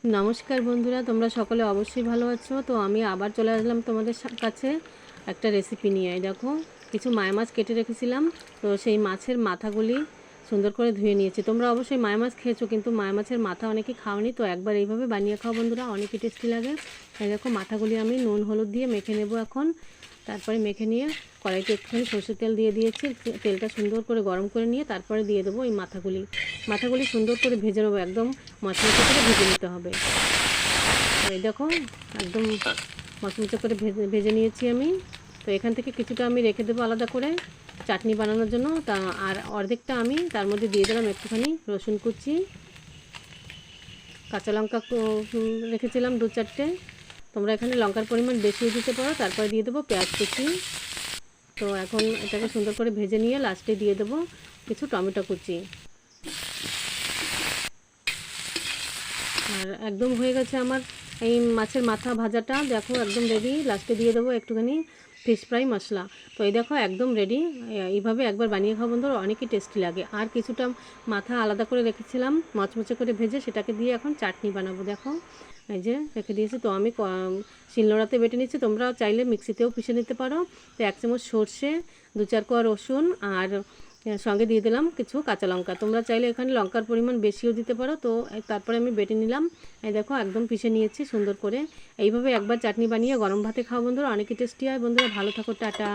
নমস্কার বন্ধুরা, তোমরা সকলে অবশ্যই ভালো আছো। তো আমি আবার চলে আসলাম তোমাদের কাছে একটা রেসিপি নিয়ে। দেখো, কিছু মায়া মাছ কেটে রেখেছিলাম, তো সেই মাছের মাথাগুলি সুন্দর করে ধুয়ে নিয়েছি। তোমরা অবশ্যই মায়া মাছ খেয়েছো, কিন্তু মায়া মাছের মাথা অনেকে খাওনি, তো একবার এইভাবে বানিয়ে খাও বন্ধুরা, অনেকই টেস্টি লাগে। এই দেখো, মাথাগুলি আমি নুন হলুদ দিয়ে মেখে নেব এখন। তারপরে মেখে নিয়ে কড়াইতে একটুখানি সরষের তেল দিয়ে দিয়েছি। তেলটা সুন্দর করে গরম করে নিয়ে তারপরে দিয়ে দেবো এই মাথাগুলি সুন্দর করে ভেজে নেবো, একদম মচমচে করে ভেজে নিতে হবে। এই দেখো, একদম মচমচে করে ভেজে নিয়েছি আমি। তো এখান থেকে কিছুটা আমি রেখে দেবো আলাদা করে চাটনি বানানোর জন্য। আর অর্ধেকটা আমি তার মধ্যে দিয়ে দিলাম একটুখানি রসুন কুচি, কাঁচা লঙ্কা রেখেছিলাম 2-4টে। তোমরা এখানে লঙ্কার পরিমাণ বেশিও দিতে পারো। তারপরে দিয়ে দেবো পেঁয়াজ কুচি। তো এখন এটাকে সুন্দর করে ভেজে নিয়ে লাস্টে দিয়ে দেবো কিছু টমেটো কুচি। আর একদম হয়ে গেছে আমার এই মাছের মাথা ভাজাটা। দেখো, একদম রেডি। লাস্টে দিয়ে দেবো একটুখানি ফিশ ফ্রাই মশলা। তো এই দেখো, একদম রেডি। এইভাবে একবার বানিয়ে খাওয়া বন্ধুরা, অনেকই টেস্টি লাগে। আর কিছুটা মাথা আলাদা করে রেখেছিলাম মচমচে করে ভেজে, সেটাকে দিয়ে এখন চাটনি বানাবো। দেখো, এই যে রেখে দিয়েছি। তো আমি শিলনোড়াতে বেটে নিচ্ছি, তোমরা চাইলে মিক্সিতেও পিষে নিতে পারো। তো 1 চামচ সর্ষে, 2-4 কোয়া রসুন, আর সঙ্গে দিয়ে দিলাম কিছু কাঁচা লঙ্কা। তোমরা চাইলে এখানে লঙ্কার পরিমাণ বেশিও দিতে পারো। তো তারপরে আমি বেটে নিলাম। এই দেখো, একদম পিষে নিয়েছি সুন্দর করে। এইভাবে একবার চাটনি বানিয়ে গরম ভাতে খাও বন্ধুরা, অনেকই টেস্টি হয়। বন্ধুরা ভালো থাকো, টাটা।